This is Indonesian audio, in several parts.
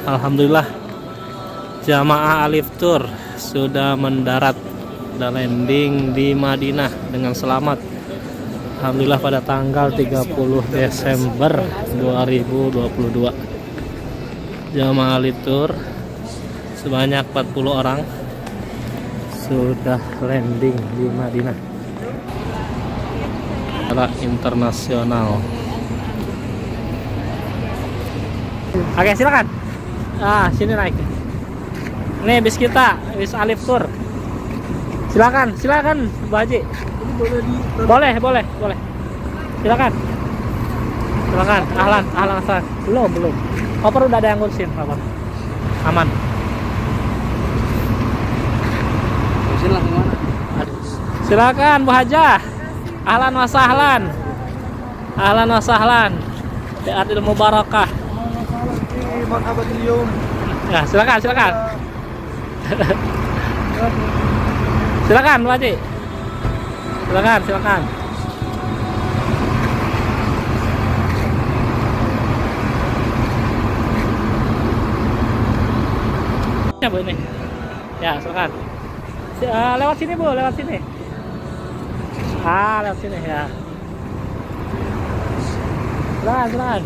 Alhamdulillah jamaah Alif Tour sudah mendarat dan landing di Madinah dengan selamat. Alhamdulillah pada tanggal 30 Desember 2022. Jamaah Alif Tour sebanyak 40 orang sudah landing di Madinah. Secara internasional. Oke, silakan. Sini naik. Nih bis kita, bis Alif Tour. Silakan, Bu Haji. Boleh. Silakan. Ahlan. Belum. Koper udah ada yang ngurusin, koper. Aman. Silakan Bu Haja. Ahlan wa sahlan. Di Ardil Mubarakah. Ya, silakan. Silakan Bu Haji. Silakan. Ya Bu ini. Ya, silakan. Lewat sini Bu, lewat sini. Lewat sini ya. Silakan.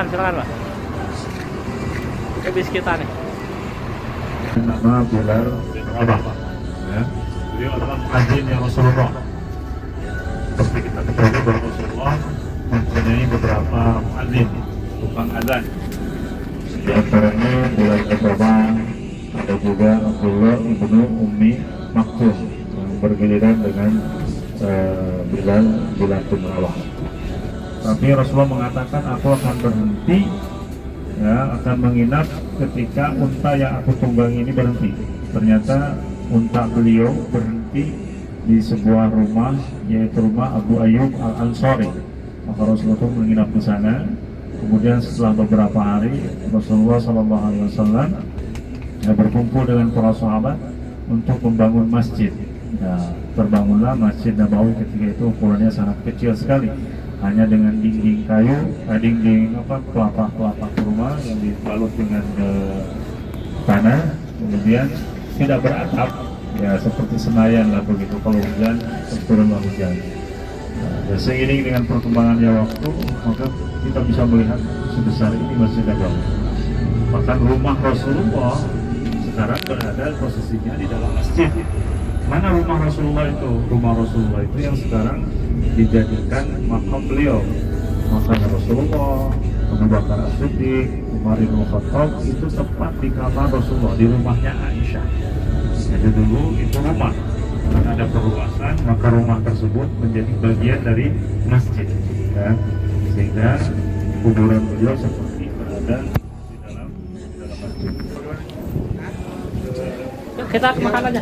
Silakan Pak. Bis kita nih. Nama Bilal bin Rabah. Ya. Beliau adalah muadzin Rasulullah. Seperti kita ketahui bahwa Rasulullah mempunyai beberapa muadzin, tukang azan. Di antaranya Bilal bin Rabah, ada juga Abdullah ibnu Ummi Maktum yang bergiliran dengan Bilal bin Rabah. Tapi Rasulullah mengatakan aku akan berhenti, ya, akan menginap ketika unta yang aku tunggangi ini berhenti. Ternyata unta beliau berhenti di sebuah rumah, yaitu rumah Abu Ayyub Al-Ansari. Maka Rasulullah pun menginap di sana. Kemudian setelah beberapa hari Rasulullah SAW berkumpul dengan para sahabat untuk membangun masjid. Nah, terbangunlah Masjid Nabawi ketika itu ukurannya sangat kecil sekali. Hanya dengan dinding kayu, kelapa kurma yang dibalut dengan tanah, kemudian tidak beratap, ya seperti Senayan lah begitu. Kalau hujan, turunlah hujan. Nah, seiring dengan perkembangannya waktu, maka kita bisa melihat sebesar ini Masjid Nabawi. Bahkan rumah Rasulullah sekarang berada posisinya di dalam masjid. Mana rumah Rasulullah itu? Rumah Rasulullah itu yang sekarang dijadikan makam beliau. Makam Rasulullah, Abu Bakar As-Siddiq, Umar bin Khattab itu tepat di kamar Rasulullah, di rumahnya Aisyah. Jadi dulu itu rumah, karena ada perluasan, maka rumah tersebut menjadi bagian dari masjid, ya. Sehingga kuburan beliau seperti berada di dalam masjid. Kita makan aja.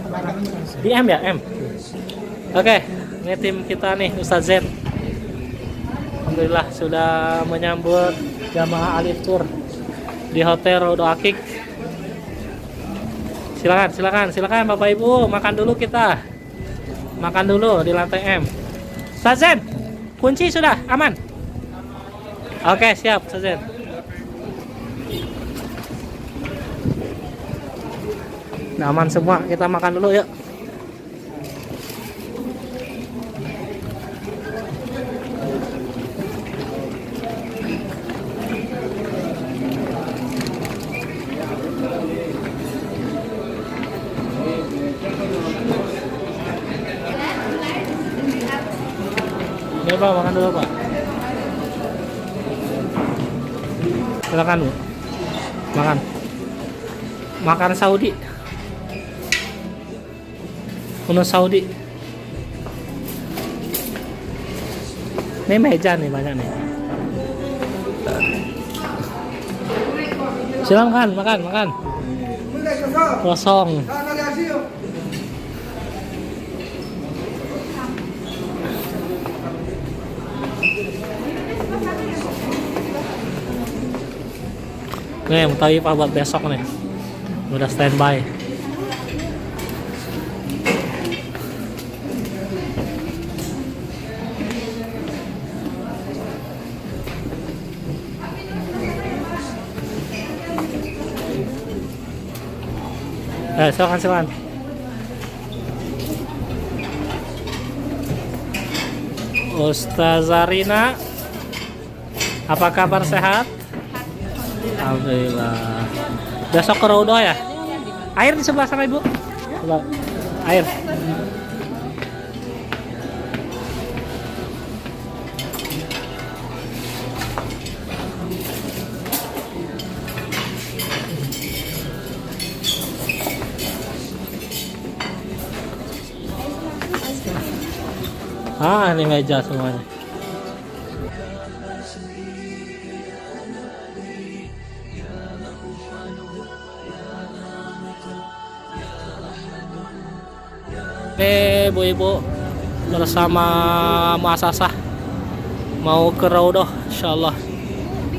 Di M ya, M. Oke, ini tim kita nih, Ustaz Z. Alhamdulillah sudah menyambut jamaah Alif Tour di Hotel Rodo Akik. Silakan Bapak Ibu, makan dulu kita. Makan dulu di lantai M. Ustaz Z, kunci sudah aman. Oke, siap Ustaz Z. Nah, aman semua, kita makan dulu yuk. Ini Pak, makan dulu Pak. Silakan Bu. Makan Saudi. Kuno Saudi. Ini meja nih banyak nih. Silakan makan. Kosong. Nih, Mutaifah buat besok nih. Udah standby. Silakan. Ustazah Rina, apa kabar, sehat? Alhamdulillah. Besok ke Raudah ya? Air di sebelah sana, Ibu. Air. Ini meja semuanya. Ibu-ibu bersama muasasah mau ke Raudah, insyaallah.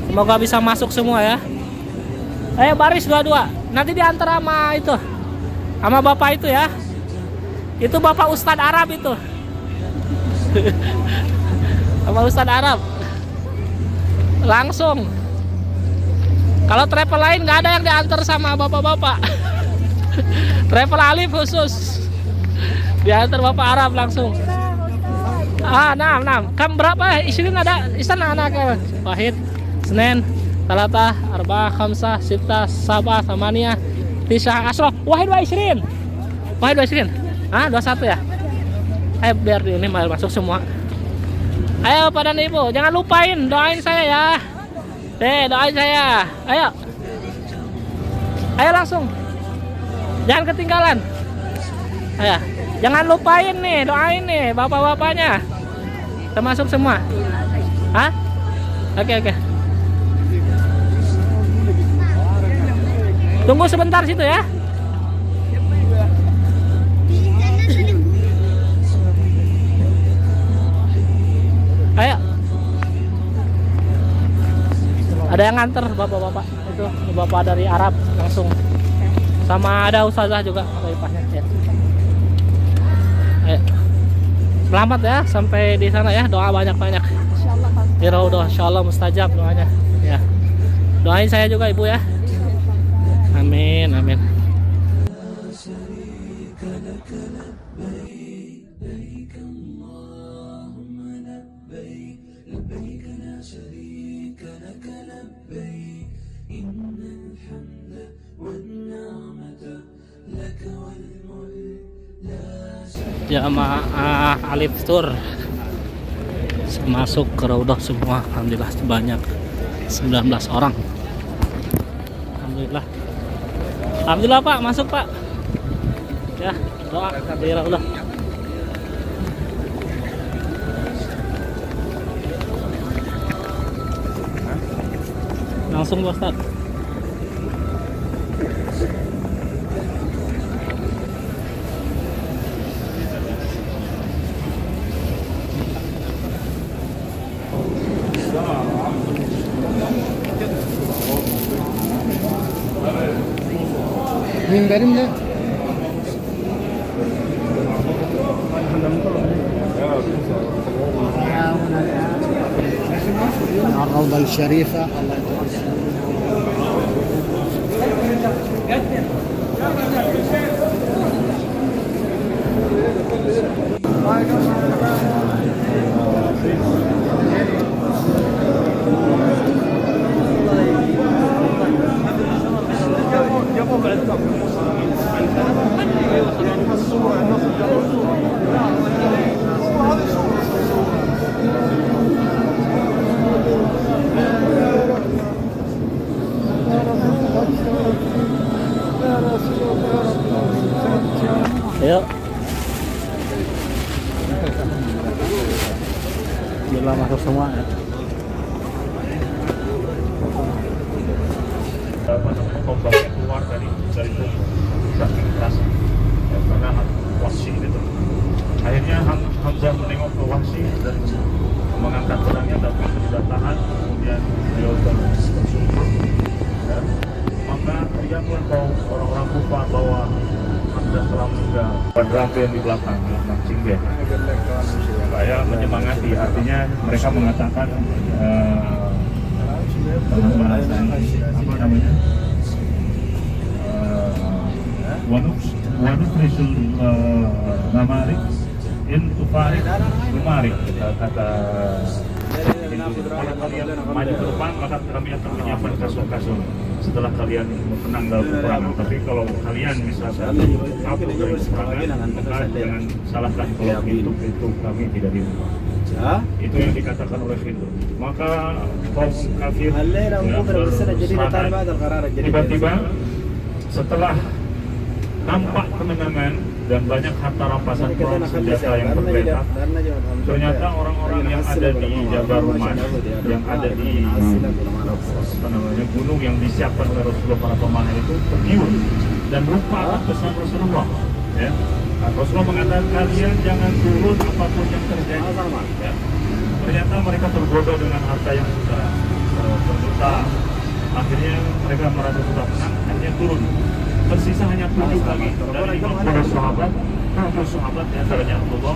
Semoga bisa masuk semua ya. Ayo baris dua-dua. Nanti diantar sama itu, sama bapak itu ya. Itu bapak Ustadz Arab itu. Sama Ustadz Arab. Langsung. Kalau travel lain nggak ada yang diantar sama bapak-bapak. Travel Alif khusus diantar bapak Arab langsung. Nah. Kam berapa? Isirin ada istana anak Wahid, Senin, Talata, Arba, Khamsah, Sita, Sabah, Thamaniyah, Tisah, Asroh. Wahid wa Isrin. 21 ya? Ayo biar ini masuk semua. Ayo pada ibu, jangan lupain doain saya ya. Doain saya. Ayo langsung. Jangan ketinggalan. Ayo. Jangan lupain nih, doain nih bapak-bapaknya. Termasuk semua. Hah? Oke. Tunggu sebentar situ ya. Ayo. Ada yang nganter bapak-bapak. Itu bapak dari Arab langsung. Sama ada ustazah juga dari pasnya ya. Selamat ya sampai di sana ya. Doa banyak-banyak. Insyaallah. Di Raudah insyaallah mustajab doanya. Ya. Doain saya juga Ibu ya. Amin. Jamaah Alif Tour masuk ke Raudah semua, alhamdulillah sebanyak 19 orang. Alhamdulillah Pak, masuk Pak. Ya, doa di Raudah. Langsung Ustaz. من برملة الروضة الشريفة. Ayo. Bila masuk semua ya. Kombatnya keluar dari saking keras ya, karena Wahsy itu. Akhirnya Hamzah menengok ke Wahsy dan mengangkat pedangnya, tapi sudah tahan. Kemudian beliau bersungguh ya. Maka teriaklah orang-orang Kufah bahwa Hamzah telah meninggal. Pada yang di belakang Cingge supaya menyemangati, artinya mereka mengatakan apa namanya, ونفرش النمارق إن تفارق نمارق kata kalau kalian maju ke depan maka kami akan menyiapkan kasur-kasur setelah kalian menang dalam peperangan. Tapi kalau kalian misalkan kabur dari peperangan maka jangan salahkan kalau itu kami tidak dibunuh. Itu yang dikatakan oleh Khidir. Maka kaum kafir tiba-tiba setelah nampak kemenangan dan banyak harta rampasan perang senjata yang tergeletak, ternyata orang-orang yang ada di Jabaruman, yang ada di gunung yang disiapkan oleh Rasulullah para pemanah itu tergiur dan lupa akan pesan Rasulullah. Ya. Rasulullah mengatakan kalian jangan turun apapun yang terjadi. Ya. Ternyata mereka tergoda dengan harta yang sudah terbuka. Akhirnya mereka merasa sudah menang, hanya turun. Tersisa hanya 7 lagi dari 50 sahabat, 7 sahabat di antaranya Abdullah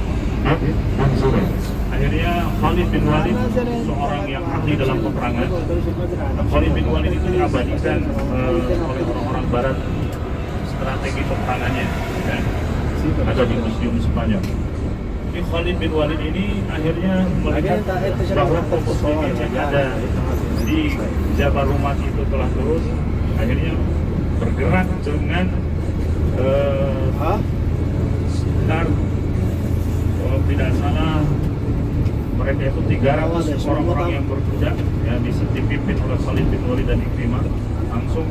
bin Zubair. Akhirnya Khalid bin Walid, seorang yang ahli dalam peperangan. Khalid bin Walid itu diabadikan oleh orang-orang Barat strategi peperangannya. Ya. Ada di museum Spanyol. Jadi Khalid bin Walid ini akhirnya melihat bahwa kaum muslimin yang ada di Jabarumat itu telah turun. Akhirnya bergerak dengan sekitar kalau tidak salah mereka itu 300 orang-orang yang berkuda ya dipimpin oleh Khalid bin Walid dan Ikrimah langsung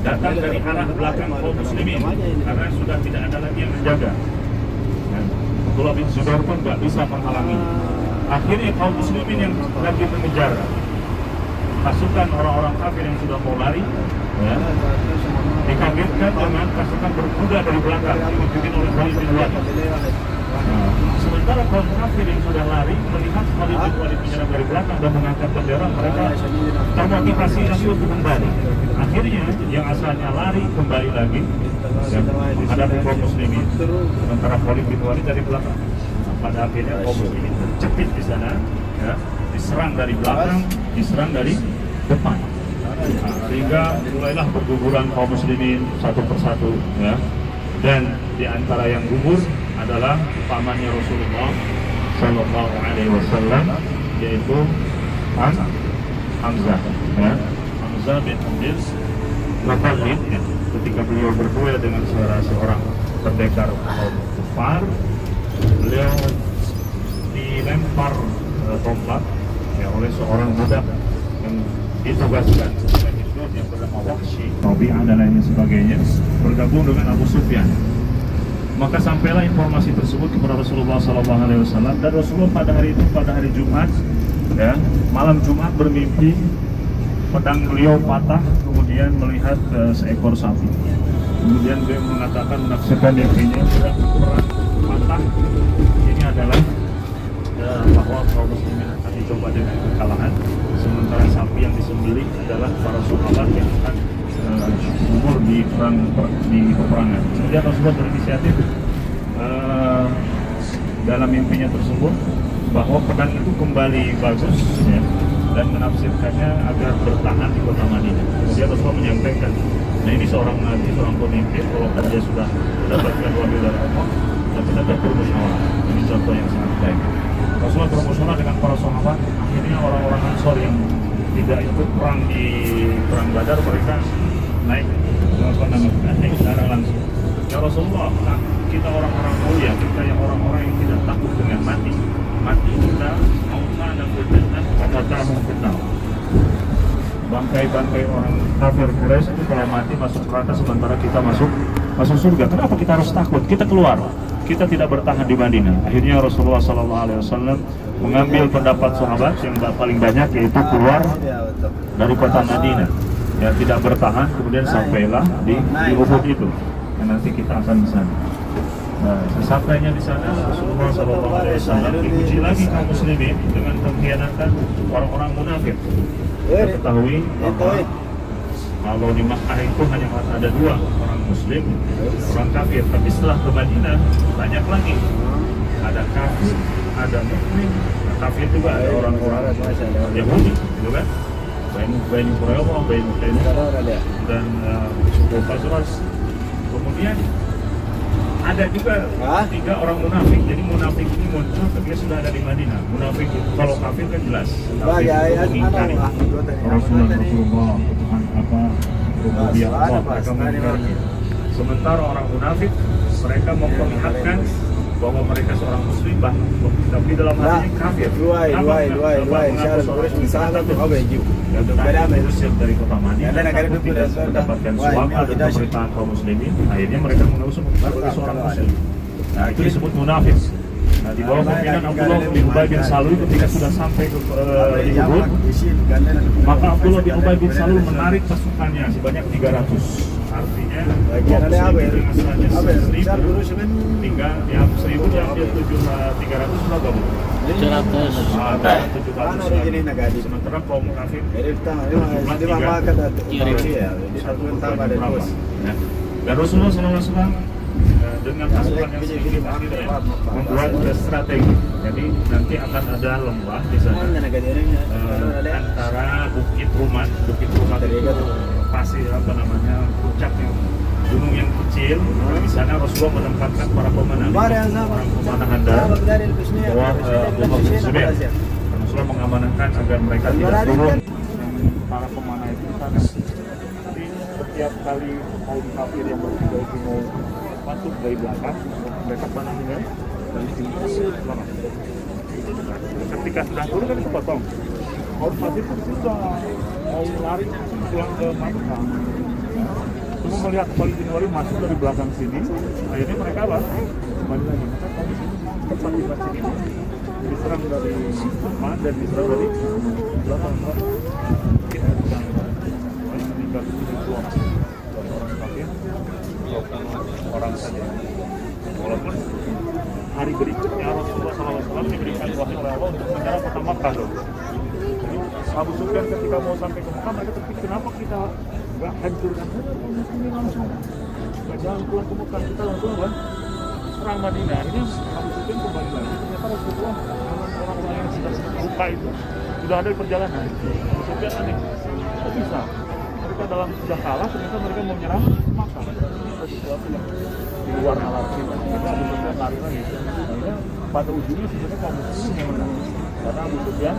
datang dari arah belakang kaum muslimin karena sudah tidak ada lagi yang menjaga. Abdullah bin Zubair pun nggak bisa menghalangi. Akhirnya kaum muslimin yang lagi mengejar pasukan orang-orang kafir yang sudah mau lari ya, dikagetkan dengan pasukan berkuda dari belakang dipimpin oleh Khalid bin Walid. Sementara kaum kafir yang sudah lari melihat Khalid bin Walid menyerang dari belakang dan mengangkat bendera, mereka termotivasi untuk kembali. Akhirnya yang asalnya lari kembali lagi dan menghadapi kaum muslimin, sementara Khalid bin Walid dari belakang. Pada akhirnya kaum muslimin terjepit di sana ya, diserang dari belakang, diserang dari depan. Sehingga mulailah berguguran kaum muslimin satu persatu ya. Dan di antara yang gugur adalah pamannya Rasulullah Sallallahu Alaihi Wasallam, yaitu Hamzah ya. Hamzah bin Abdul Muttalib ya. Ketika beliau berduel dengan seorang pendekar kaum kufar, beliau dilempar tombak ya, oleh seorang budak yang ditugaskan yang bernama Wahsy, Rabi'ah dan lainnya sebagainya, bergabung dengan Abu Sufyan. Maka sampailah informasi tersebut kepada Rasulullah SAW, dan Rasulullah pada hari itu, pada hari Jumat, ya, malam Jumat bermimpi pedang beliau patah, kemudian melihat seekor sapi. Kemudian beliau mengatakan menafsirkan mimpinya pedang patah. Ini adalah bahwa kaum muslimin akan dicoba dengan kekalahan, sementara sapi yang disembelih adalah para sahabat yang akan gugur di peperangan. Kemudian Rasulullah berinisiatif dalam mimpinya tersebut bahwa pedang itu kembali bagus ya, dan menafsirkannya agar bertahan di kota Madinah. Kemudian Rasulullah menyampaikan, nah ini seorang nabi, seorang pemimpin, walaupun dia sudah mendapatkan wahyu dari Allah, tapi tetap bermusyawarah. Ini contoh yang sangat baik. Rasulullah bermusyawarah dengan para sahabat. Akhirnya orang-orang Ansor yang tidak ikut perang di perang Badar, mereka naik ke darah langsung. Ya Rasulullah, nah, kita orang-orang mulia, kita yang orang-orang yang tidak takut dengan mati kita mau sana berjannah kata kamu kenal. Bangkai-bangkai orang kafir Quraisy itu kalau mati masuk neraka, sementara kita masuk surga. Kenapa kita harus takut? Kita keluar. Kita tidak bertahan di Madinah. Akhirnya Rasulullah SAW mengambil pendapat sahabat yang paling banyak, yaitu keluar dari kota Madinah. Ya, tidak bertahan, kemudian sampailah di Uhud itu. Dan nanti kita akan di sana. Nah, sesampainya di sana Rasulullah SAW diuji lagi kaum muslimin dengan pengkhianatan orang-orang munafik. Kita ketahui bahwa kalau di Makkah itu hanya ada 2 orang muslim, orang kafir. Tapi setelah ke Madinah banyak lagi. Ada kafir, ada muslim. Kafir juga ada orang-orang Yahudi, gitu kan? Bani Quraidah, Bani Quraidah dan suku Khazraj. Kemudian ada juga 3 orang munafik. Jadi munafik ini muncul ketika sudah ada di Madinah. Munafik itu kalau kafir kan jelas. Kafir itu mengingkari Rasulullah, Tuhan apa, rububiyah Allah, mereka mengingkari. Sementara orang munafik mereka memperlihatkan bahwa mereka seorang muslim, tapi dalam hatinya kafir. Diusir dari kota Madinah takut tidak mendapatkan suaka dan pemerintahan kaum muslimin. Akhirnya mereka mengusung sebagai seorang muslim. Nah, itu disebut munafik. Nah, di bawah pimpinan Abdullah bin Ubay bin Salul ketika sudah sampai ke di Uhud, maka Abdullah bin Ubay bin Salul menarik pasukannya sebanyak 300. Artinya kaum muslimin hanya 1.000, tinggal yang 1.000 diambil 300 berapa bu? 700. Ada 700. Sementara kaum kafir dan Rasulullah SAW dengan pasukan yang sedikit membuat strategi. Jadi nanti akan ada lembah di sana antara Bukit Rumat itu pasir apa namanya puncak yang gunung yang kecil. Di sana Rasulullah menempatkan para pemanah handal bahwa Abdullah bin Zubair. Rasulullah mengamanahkan agar mereka tidak turun. Para pemanah itu di sana. Jadi setiap kali kaum kafir yang bertiga itu mau masuk dari belakang, mereka panahnya dari sini belakang. Ketika sudah turun kan dipotong. Kaum kafir itu sudah mau lari pulang ke Makkah. Cuma melihat Khalid bin Walid masuk dari belakang sini, akhirnya mereka apa? Kembali lagi. Maka kami sini tepat di sini diserang dari depan dan diserang dari belakang. Kita sedang meninggal 7 orang kafir, 20 orang saja. Walaupun hari berikutnya Rasulullah SAW diberikan wahyu oleh Allah untuk menyerang kota Makkah. Abu Sufyan ketika mau sampai ke Mekah, mereka terpikir kenapa kita nggak hancurkan ini langsung, jangan pulang ke Mekah, kita langsung serang Madinah. Akhirnya Abu Sufyan kembali lagi. Ternyata Rasulullah orang-orang yang sudah luka itu sudah ada di perjalanan. Abu Sufyan aneh, kok bisa? Mereka dalam sudah kalah, ternyata mereka mau menyerang Mekah. Sesuatu yang di luar nalar kita. Akhirnya Abu Sufyan lari lagi. Akhirnya pada ujungnya sebenarnya kaum muslimin yang menang. Karena Abu Sufyan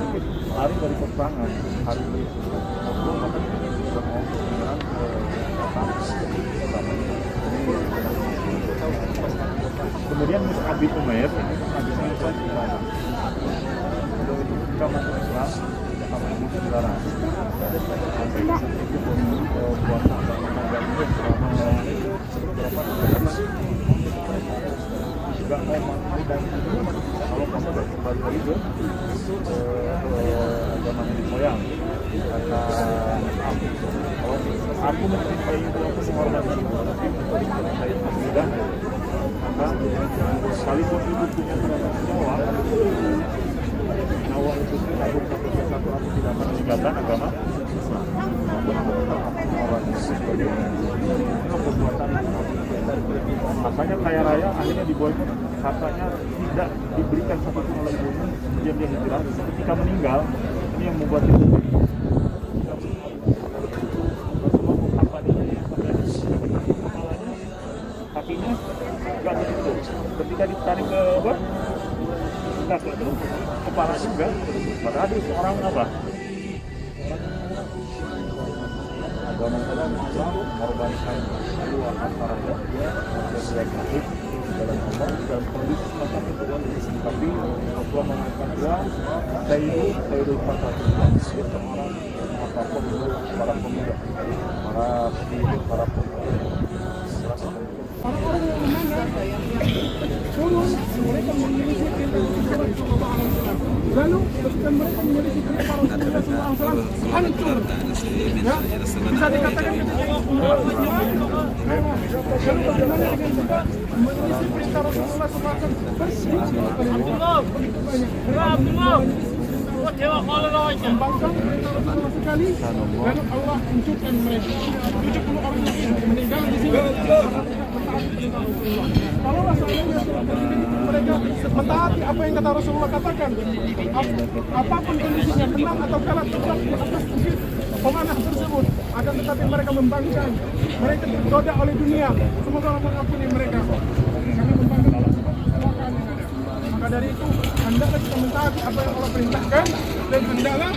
lari dari peperangan hari ini. Rasulullah makanya sudah mau menyerang ke kemudian Mus'ab bin Umair ini habisnya Islam ketika masuk Islam sama Abu Sufyan puasa selama juga mau mati dan kalau kamu udah kembali lagi ke agama nenek moyang kata aku mencintai itu, aku menghormati itu, tapi saya tidak maka sekalipun itu punya nyawa itu satu aku tidak akan meninggalkan agama Islam. Makanya kaya raya akhirnya diboykot, katanya tidak diberikan satupun oleh ibunya, kemudian dia hijrah. Ketika meninggal, ini yang membuat itu kakinya nggak begitu. Ketika ditarik ke bawah, nggak begitu. Kepala juga. Padahal dia seorang apa? Agama Islam mengorbankan dua masyarakat dia sakit dalam Allah dalam kondisi semacam itu. Tapi Rasulullah mengatakan saya itu pasal dia seorang apapun para pemuda, para pemimpin, para pemuda. Orang-orang yang turun, mereka memiliki lalu ketika mereka memiliki para Rasulullah SAW hancur, ya bisa dikatakan lalu bagaimana dengan juga memiliki perintah Rasulullah SAW bersih Abdullah kembangkan perintah Rasulullah SAW kali, lalu Allah hancurkan mereka. 70 orang lagi meninggal di sini. Kalaulah seandainya mereka mentaati apa yang kata Rasulullah katakan, apapun kondisinya, menang atau kalah, tetap di atas bukit pemanah tersebut. Akan tetapi mereka membangkang, mereka tergoda oleh dunia. Semoga Allah mengampuni mereka. Kami membangkang tersebut kecelakaan yang ada. Maka dari itu, hendaklah kita mentaati apa yang Allah perintahkan, dan hendaklah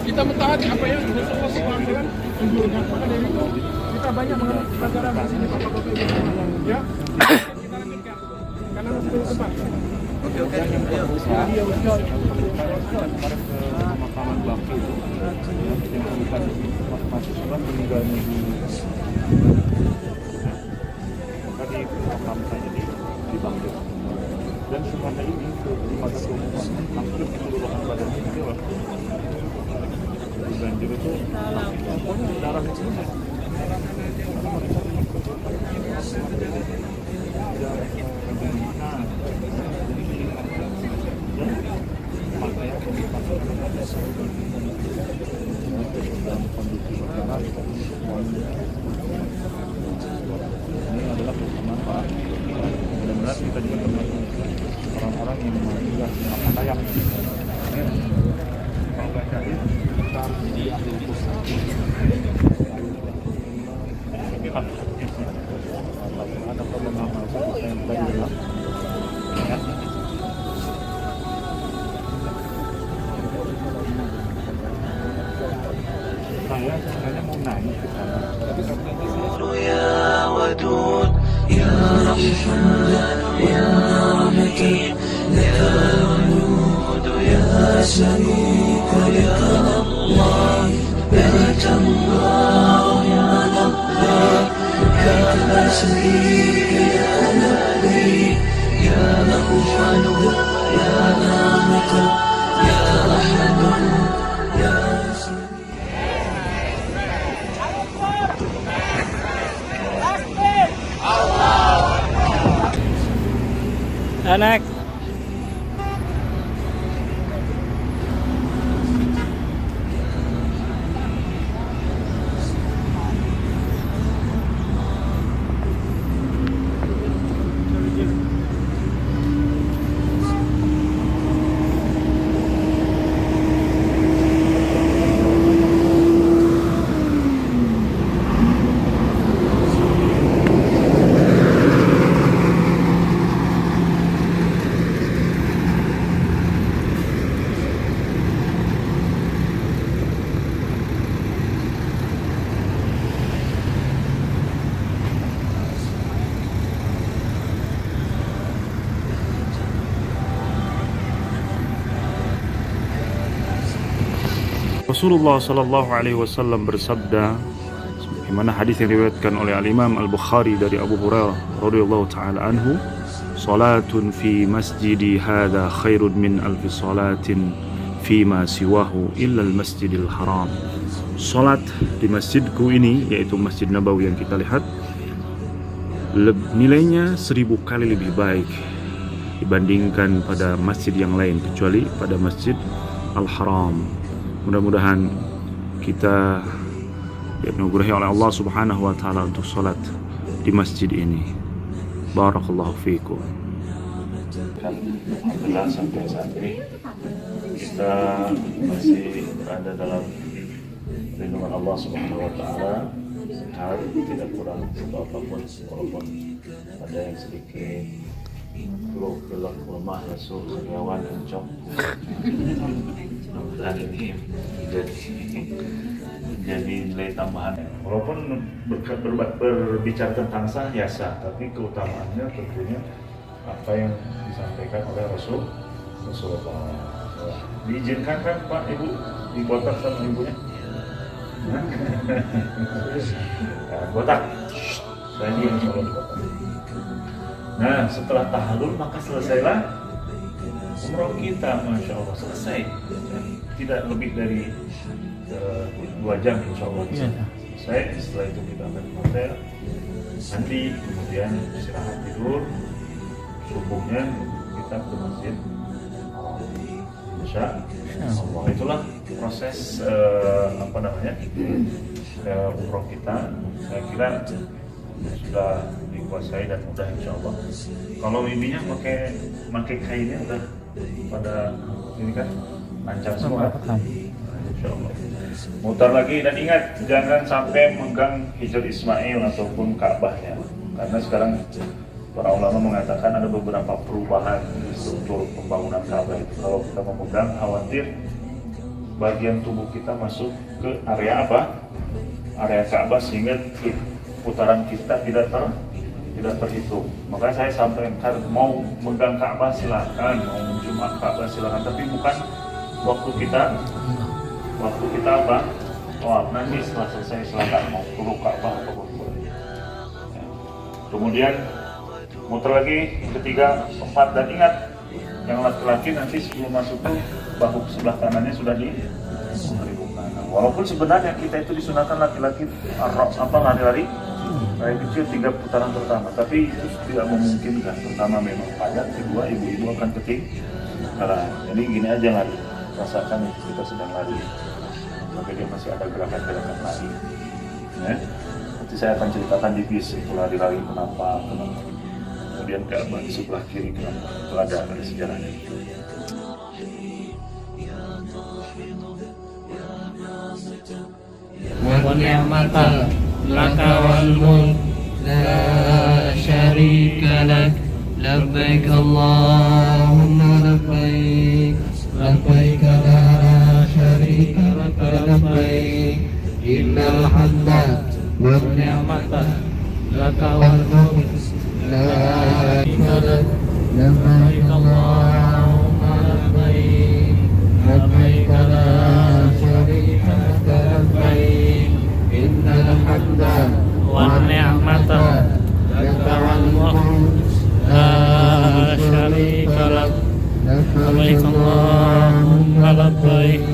kita mentaati apa yang Rasulullah SAW anjurkan. Maka dari itu, kita banyak mengambil pelajaran di sini, Bapak-Bapak Ibu. Ya, kita lanjutkan. Karena sudah cepat. Oke. Ayo. Kemarin ke pemakaman Baki itu, yang bukan mahasiswa meninggalnya di maka dimakamkannya di Baki. Dan semuanya ini pada keumuman hampir keseluruhan badannya itu di banjir itu pokoknya darah itu ini adalah bermanfaat. Mudah-mudahan kita juga termasuk orang-orang yang juga makan layak. Kalau baca itu kita harus ada mengamalkan apa yang tadi bilang. Saya sebenarnya mau nanya ke sana. يا ودود يا رحمن يا رحيم يا ودود يا شريك يا الله بيت الله يا لبيك يا لا شريك يا نبي يا أول يا آخر يا أحد يا Anak. Rasulullah Shallallahu Alaihi Wasallam bersabda, di mana hadis yang diriwayatkan oleh Al Imam Al Bukhari dari Abu Hurairah radhiyallahu taala anhu, salatun fi masjidi hadza khairun min alfi salatin fi ma siwahu illa al masjidil haram. Salat di masjidku ini, yaitu Masjid Nabawi yang kita lihat, nilainya 1000 kali lebih baik dibandingkan pada masjid yang lain kecuali pada Masjid Al-Haram. Mudah-mudahan kita dianugerahi oleh Allah Subhanahu wa taala untuk salat di masjid ini. Barakallahu fiikum. Alhamdulillah sampai saat ini kita masih berada dalam lindungan Allah Subhanahu wa taala. Sehat, tidak kurang apapun, walaupun ada yang sedikit gelap lemah, lesu, sariawan, encok. Mudah-mudahan ini menjadi nilai tambahan. Walaupun berbicara tentang sah ya sah, tapi keutamaannya tentunya apa yang disampaikan oleh Rasulullah. Diizinkan kan Pak Ibu dibotak sama ibunya? Botak. Saya ini insya Allah dibotak. Nah, setelah tahallul maka selesailah umroh kita, masya Allah, selesai. Tidak lebih dari 2 jam insya Allah selesai. Setelah itu kita akan ke hotel, mandi, kemudian istirahat tidur. Subuhnya kita ke masjid. Insya Allah. Itulah proses umroh kita. Saya kira sudah dikuasai dan mudah insya Allah. Kalau miminya pakai kainnya udah pada ini kan lancar semua. Insya Allah. Mutar lagi dan ingat jangan sampai megang Hijr Ismail ataupun Ka'bahnya, karena sekarang para ulama mengatakan ada beberapa perubahan di struktur pembangunan Ka'bah itu. Kalau kita memegang, khawatir bagian tubuh kita masuk ke area area Ka'bah sehingga putaran kita tidak terhitung. Makanya saya sampaikan, mau megang Ka'bah silakan, mau mencium Ka'bah silakan, tapi bukan waktu kita nanti setelah selesai silakan mau peluk Ka'bah apapun boleh. Ya. Kemudian muter lagi ketiga, keempat, dan ingat yang laki-laki nanti sebelum masuk tuh bahu sebelah kanannya sudah diberikan. Walaupun sebenarnya kita itu disunahkan laki-laki lari-lari kecil 3 putaran pertama, tapi itu tidak memungkinkan. Pertama memang padat, kedua ibu-ibu akan ketinggalan. Jadi gini aja lari, rasakan kita sedang lari, tapi dia masih ada gerakan-gerakan lari. Ya. Nanti saya akan ceritakan di bis itu lari-lari kenapa. Kemudian Ka'bah di sebelah kiri kenapa, itu ada sejarahnya. والنعمة لك والملك لا شريك لك لبيك اللهم لبيك لبيك لا شريك لك لبيك إن الحمد والنعمة لك والملك لا شريك لك لبيك اللهم لبيك لبيك لا شريك لك لبيك إن الحمد والنعمة لك والملك لا شريك لك لبيك اللهم لبيك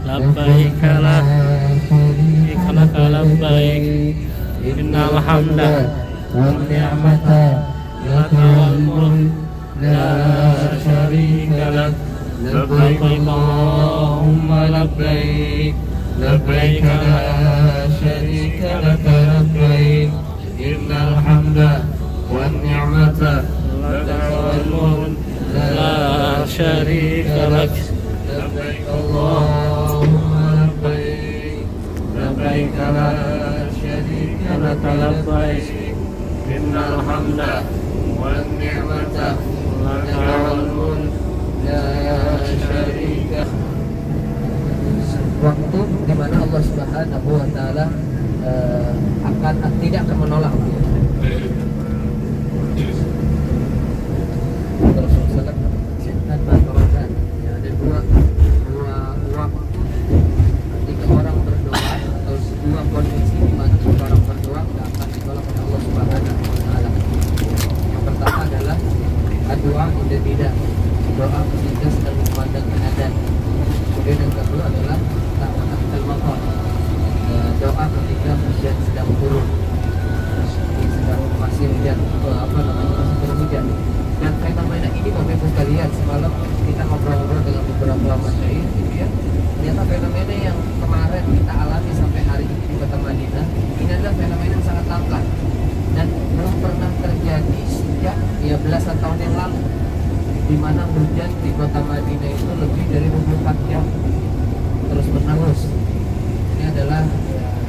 لبيك لا شريك لك لبيك إن الحمد والنعمة لك والملك لا شريك لك لبيك اللهم لبيك لبيك لا شريك لك لبيك إن الحمد والنعمة لك والملك لا شريك لك لبيك اللهم لبيك لبيك لا شريك لك لبيك إن الحمد والنعمة لك والملك لا شريك لك. Waktu di mana Allah Subhanahu wa taala tidak akan menolak ada dua waktu ketika orang berdoa atau dua kondisi di mana orang berdoa tidak akan ditolak oleh Allah Subhanahu wa taala. Yang pertama adalah doa tidak doa ketika sedang memandang keadaan. Kemudian yang kedua adalah doa ketika hujan sedang turun, sedang masih hujan masih turun hujan. Dan fenomena ini Bapak Ibu sekalian, semalam kita ngobrol-ngobrol dengan beberapa masyayikh gitu ya. Ternyata fenomena yang kemarin kita alami sampai hari ini di kota Madinah, ini adalah fenomena yang sangat langka dan belum pernah terjadi sejak belasan tahun yang lalu, di mana hujan di kota Madinah itu lebih dari 24 jam terus menerus. Ini adalah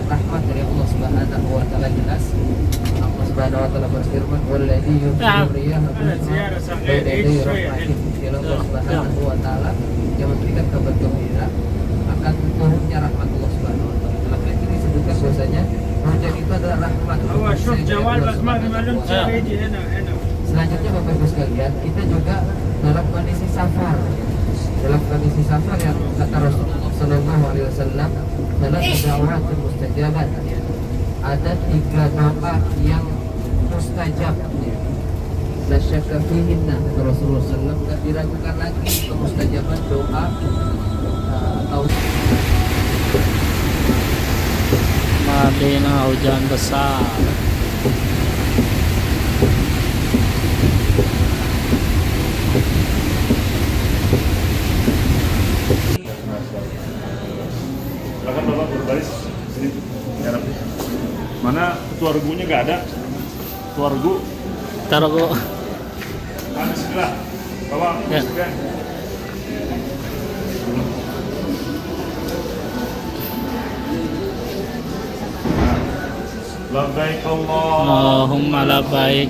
rahmat dari Allah Subhanahu wa taala. Jelas Allah Subhanahu wa taala berfirman, "Walladzi yursilu riyaha bushra baina yaday rahmatih." Allah Subhanahu wa taala yang memberikan kabar gembira akan turunnya rahmat Allah Subhanahu wa taala. Dalam ayat ini disebutkan bahwasanya hujan itu adalah rahmat. Selanjutnya Bapak Ibu sekalian, kita juga dalam kondisi safar. Dalam kondisi safar yang kata Rasulullah Sallallahu Alaihi Wasallam dalam da'watul mustajabat, ada 3 doa yang mustajab. La syakka fihinna, kata Rasulullah SAW, tidak diragukan lagi kemustajaban doa atau Madinah hujan besar. Silakan Bapak berbaris sini. Garap. Mana ketua regunya nggak ada? Ketua regu. Taruh gua. Bismillah. Bapak. Ya. Bismillah. Labbaik Allahumma labbaik.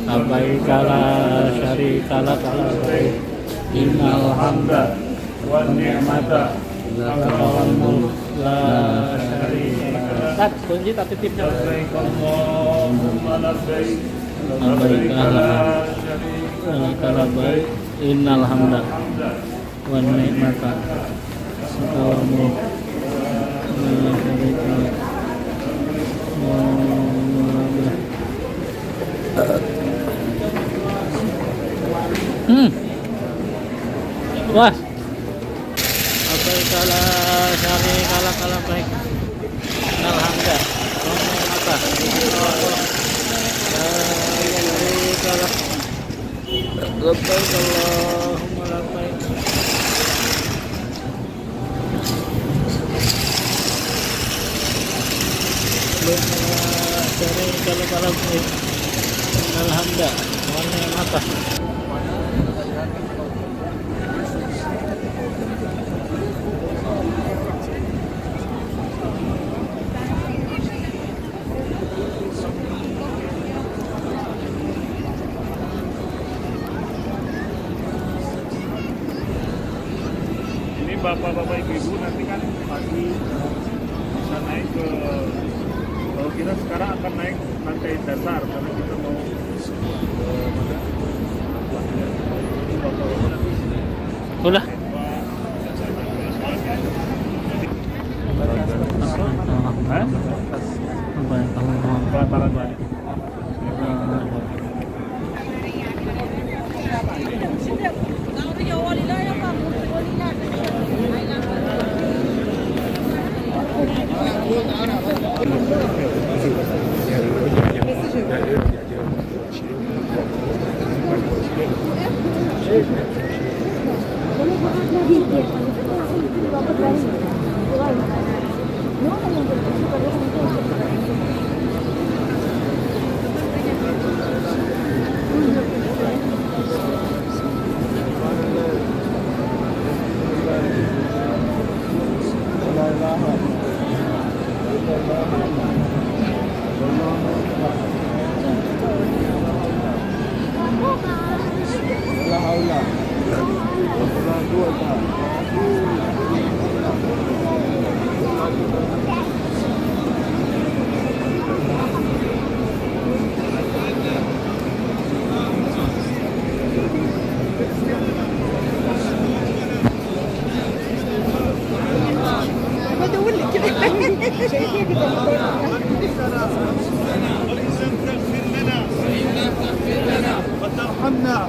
Labbaik la syarika lak labbaik. Innal hamda wan ni'mata laka wal mulk la syarika lak. Tat, kunci tak titipnya. labbaik Allahumma labbaik. Labbaik laka labbaik. Innal hamda wan ni'mata laka wal mulk la syarika lak. Wah. Apa kala syari kala baik. Alhamdulillah. Mata. Kala. Labbaik Allahumma labbaik. Syari kala baik. Alhamdulillah. Warna mata. Ini bapak-bapak ibu-ibu nanti kan pagi bisa naik ke, kalau kita sekarang akan naik lantai dasar karena kita mau mana? Ini bapak-bapak nanti sini. Udah. Hah? Pelataran banyak.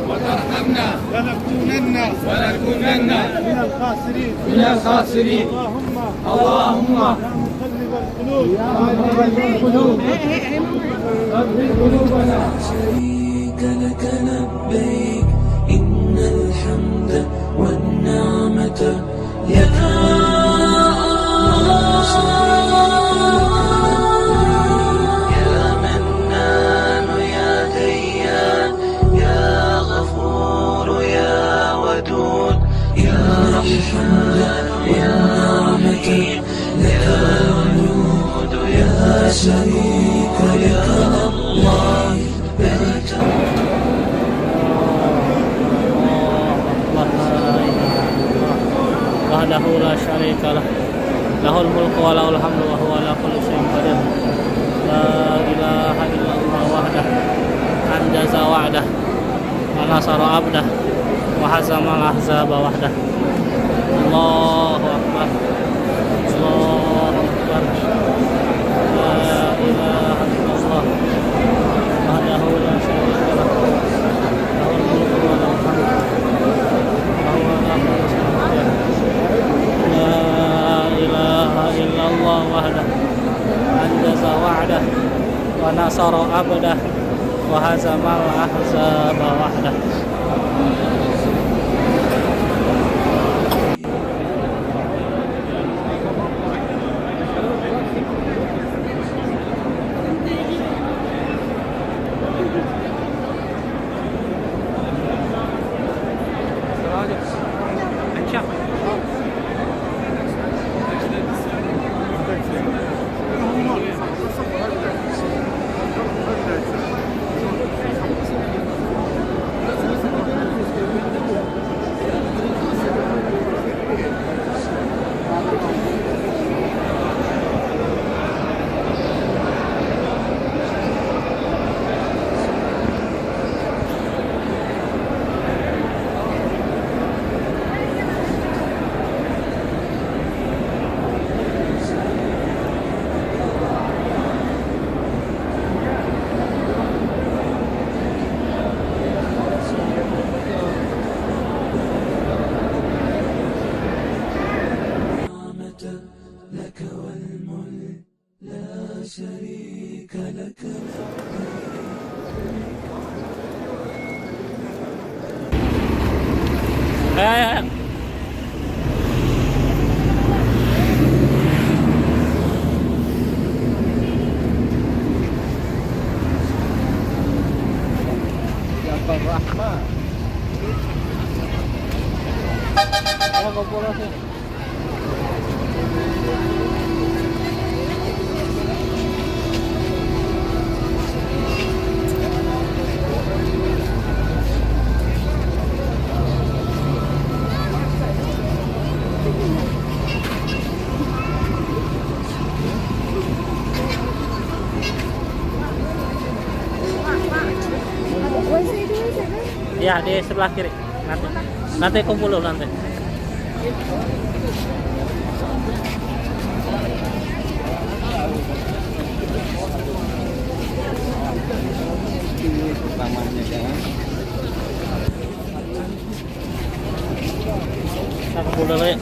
وترحمنا لنكونن من الخاسرين اللهم يا مقلب القلوب ثبت قلوبنا. شريك لك لبيك إن الحمد والنعمة لك يا منان يا ديان يا غفور يا ودود يا رحمن يا رحيم لك الوجود يا شريك لك الله بك Wahdahu la syarika lah. Lahul mulku wa lahul hamdu wa huwa ala kulli syai'in qadir. La ilaha illallah wahdah. Anjaza wa'dah. Wa nasara abdah. Wa hazamal ahzaba wahdah. Allahu akbar. Allahu akbar. La ilaha illallah. Wahdahu la syarika lah. Lahul mulku wa lahul hamdu. Wa huwa ala kulli syai'in qadir. La ilaha illallah wahdah anjaza wa'dah wa nasara abdah wa hazamal ahzaba wahdah. لك والملك لا شريك لك. Ayo. Jabal Rahmah. Ayo kumpul sih. Ya di sebelah kiri. Nanti kumpul dulu nanti. Pertamanya kan. Kita kumpul dulu ya.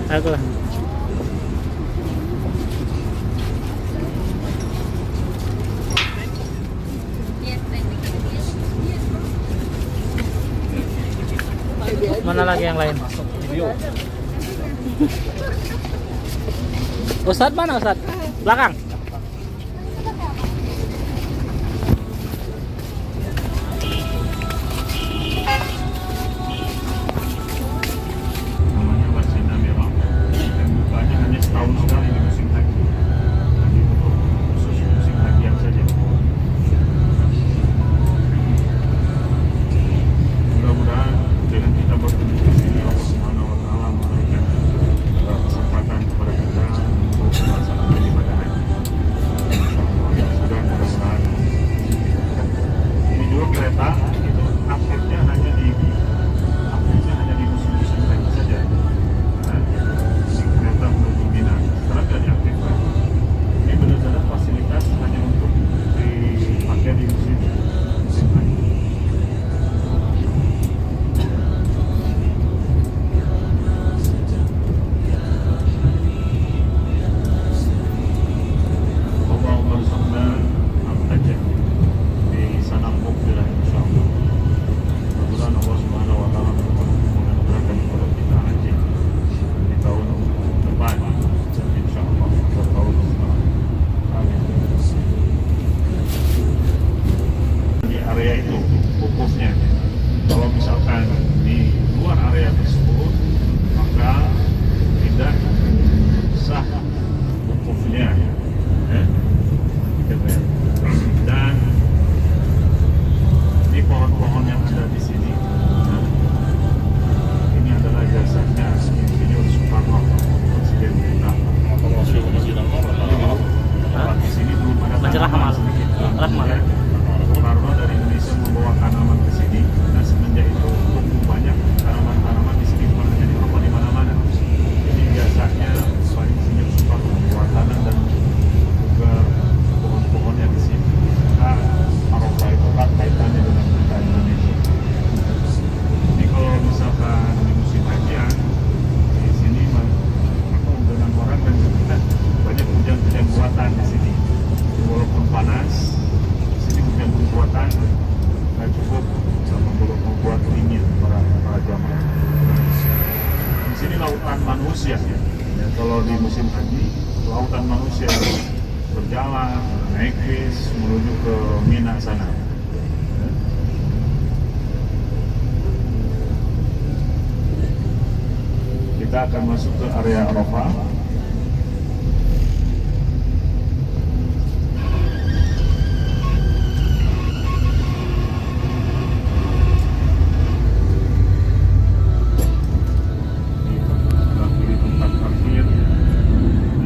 Aku lah. Mana lagi yang lain? Ustadz mana Ustadz? Belakang. Namanya Wacana Merah dan bukanya hanya setahun sekali di musim haji. Jadi untuk khusus musim hajian saja. Mudah-mudahan dengan kita bertemu di sini Allah Subhanahu wa taala memberikan kesempatan kepada kita untuk melaksanakan ibadah haji. Insyaallah ya sudah mudah-mudahan. Ini juga kereta itu aktifnya hanya di musim-musim haji saja. Nah, si kereta menuju Mina sekarang tidak diaktifkan. Ini benar-benar fasilitas hanya untuk dipakai di musim haji. Allah bersabda al-hajjah di sana mukbilah insyaallah. Mudah-mudahan Allah Subhanahu wa taala menganugerahkan kepada kita haji di tahun depan insyaallah tahun depan. Amin. Di area itu wukufnya. Kalau misalkan di luar area tersebut maka tidak sah wukufnya. Dan ini pohon-pohon yang ada di sini, ini adalah jasanya Insinyur Soekarno, Presiden kita. Di sini belum ada Menjelang tanaman malam. sedikit. Rahmat. Ya, Soekarno dari Indonesia membawa tanaman ke sini. Nah semenjak itu tumbuh banyak tanaman-tanaman di sini, bukan hanya di Eropa, di mana-mana. Ini jasanya Pak Insinyur Soekarno membawa tanah dan juga pohon-pohonnya di sini. Nah, Arafah itu erat kaitannya dengan kita Indonesia. Jadi kalau misalkan di musim hajian di sini dengan orang dan kita banyak hujan-hujan buatan di sini. Walaupun panas, di sini hujan buatan nggak cukup sama belum membuat dingin para jamaah. Di sini lautan manusia ya. Kalau di musim haji lautan manusia berjalan naik bis menuju ke Mina sana. Kita akan masuk ke area Arafah. Di tempat parkir,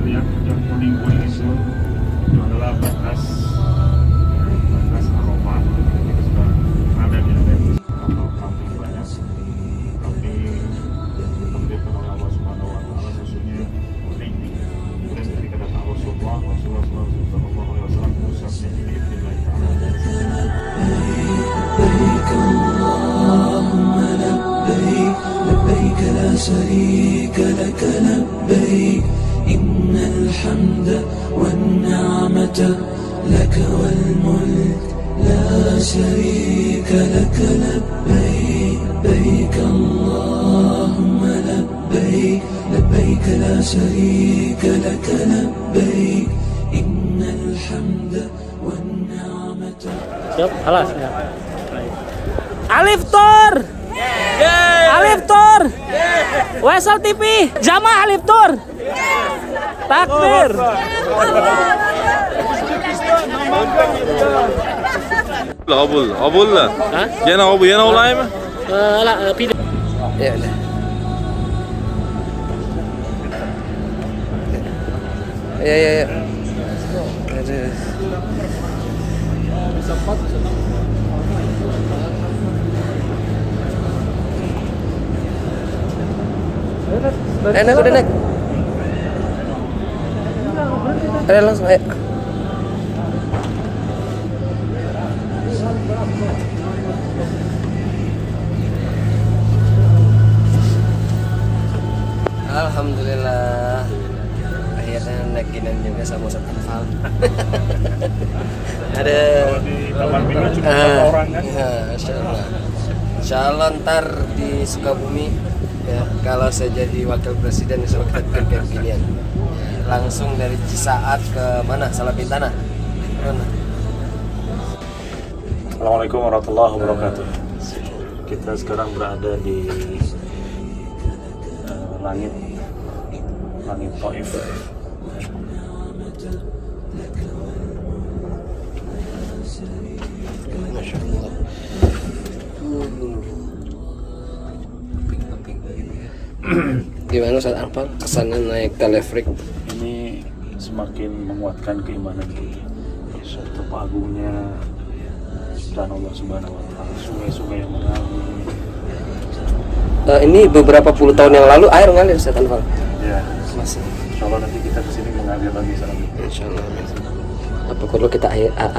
lihat yang kuning-kuning itu adalah batas Arafah. Kita sudah ada di area kapal camping banyak, tapi ditakdirkan oleh Allah Subhanahu wa taala sesungguhnya شريك لك لبيك إن الحمد والنعمة لك والملك لا شريك لك لبيك لبيك اللهم لبيك لبيك لا شريك لك لبيك إن الحمد والنعمة. Siap, alas ya. Alif Tur. Alif Tur. Wesel TV. Jamaah Alif Tur. Takbir. Obul lah. Yana olaymi? Pilih. Ya udah. Ya. Aduh. Naik, udah naik. Ayo langsung, ayo. Alhamdulillah. Akhirnya naikinan juga sama Ustaz Anfal. Ada di Taman Mini cuma 4 orang kan? Ya, Insya Allah ntar di Sukabumi ya, kalau saya jadi wakil presiden insya Allah kita bikin kayak beginian. Langsung dari Cisaat ke mana? Salapintana. Mana? Assalamualaikum warahmatullahi wabarakatuh. Kita sekarang berada di langit Taif. Masya Allah. Gimana Ustaz Anfal kesannya naik telefrik? Ini semakin menguatkan keimanan kita. Betapa agungnya dan Allah Subhanahu wa taala, sungai-sungai yang mengalir. Ini beberapa puluh tahun yang lalu air mengalir Ustaz Anfal. Ya, Masih. insyaallah nanti kita kesini mengalir lagi sana. Insyaallah. Apa perlu kita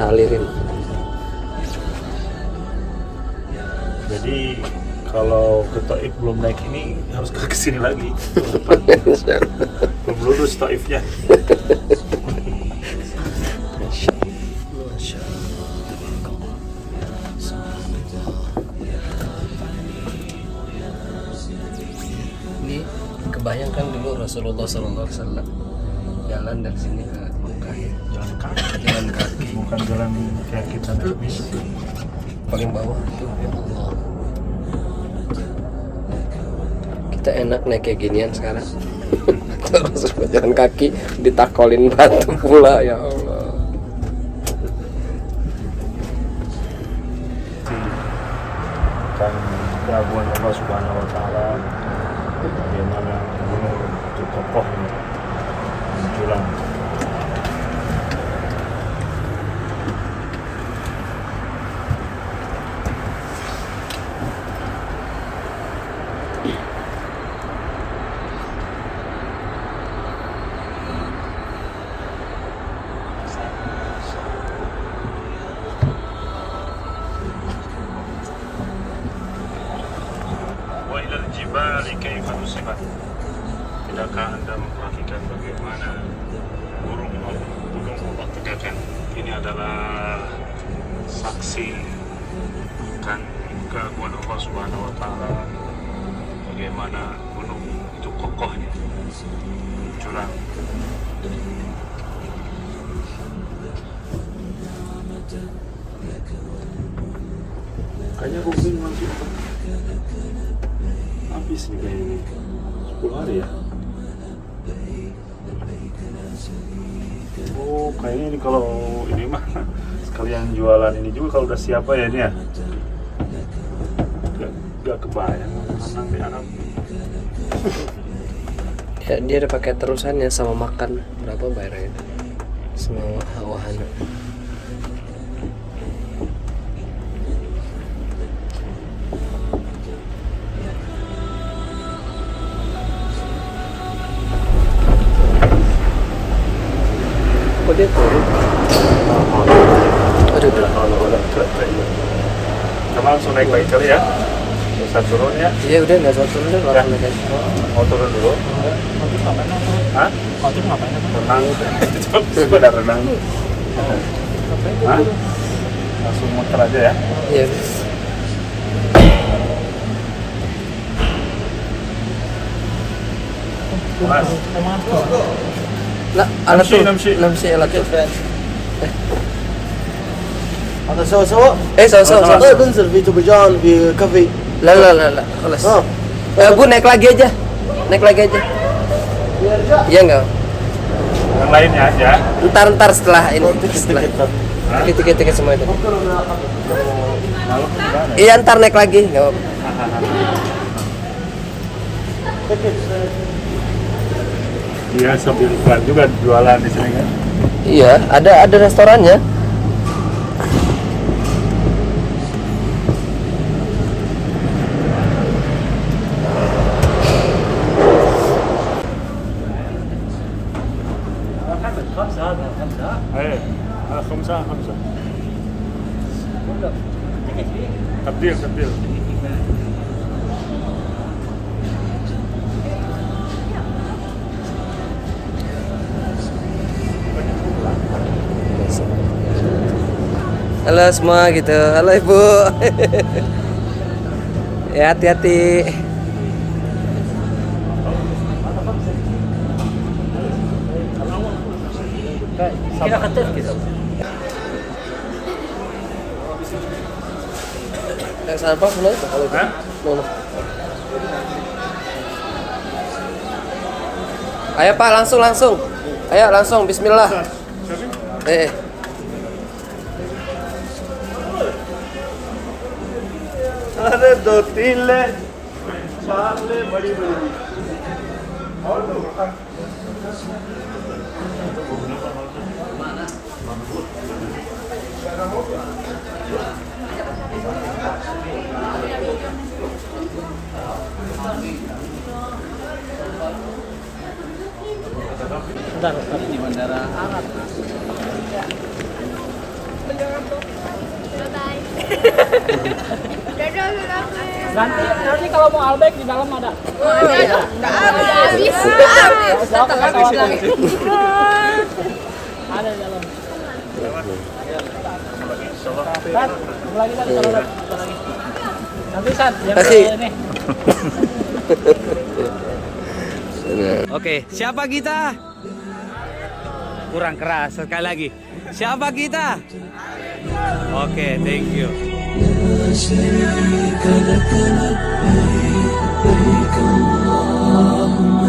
alirin? Jadi kalau ke Taif belum naik ini harus ke sini lagi. Belum lulus Taifnya. Ini kebayangkan dulu Rasulullah SAW jalan dari sini ke Mekah ya. Jalan kaki. Bukan jalan kayak kita naik bis. Paling bawah itu ya Allah. Kita enak naik kayak ginian sekarang. Terus jalan kaki ditakolin batu pula ya Allah. Kan keagungan Allah Subhanahu wa taala, bagaimana gunung itu kokoh menjulang. Wa ilal jibali kaifa nusibat. Tidakkah Anda memperhatikan bagaimana gunung Allah tegakkan? Ini adalah saksi kan keagungan Allah Subhanahu wa taala, bagaimana gunung itu kokohnya curang. Kayaknya Rubin masih habis nih kayaknya 10 hari ya. Oh kayaknya ini kalau ini mah sekalian jualan ini juga kalau udah siapa ya ini ya. Gak kebayang menang di Arab. Ya, dia ada pakai terusannya sama makan berapa bayarnya? Semua wahana. Kok dia turun? Aduh. Kita langsung naik lagi kali ya. Ustaz turun ya? Iya udah nggak usah turun deh Ya. langsung aja. Mau turun dulu? Hah? Renang. Sepeda renang. Hah? Langsung muter aja ya? Iya. Mas. Lah, alat tuh. Namshi. Namshi alat tuh. هذا سوا سوا Sama-sama. طيب انزل في تبجان في كافي Lah, خلاص. Bu naik lagi aja. Naik lagi aja. Iya enggak? Yang lainnya aja. Ntar setelah ini. Setelah tiket semua itu. Iya ntar naik lagi. Nggak apa-apa. Dia sambil bukan juga jualan di sini kan? Iya, ada restorannya. Ayo, خمسة. تبديل. Halo semua gitu. Halo Ibu. Ya hati-hati. Kita ketuk gitu. Yang sampah mana itu? Kalau itu. Hah? Mana? Ayo Pak langsung. Ayo langsung. Bismillah. अरे 2-3 ले 4 ले बड़ी और दो Bentar. Di bandara Arab. Nanti kalau mau Albek di dalam ada. Habis. Ada di dalam. Lagi kalau lagi. Nanti San yang ini. Oke, siapa kita? Kurang keras sekali lagi. Siapa kita? Oke, thank you. لا شريك لك لبيك اللهم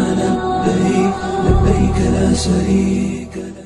لبيك لا شريك لك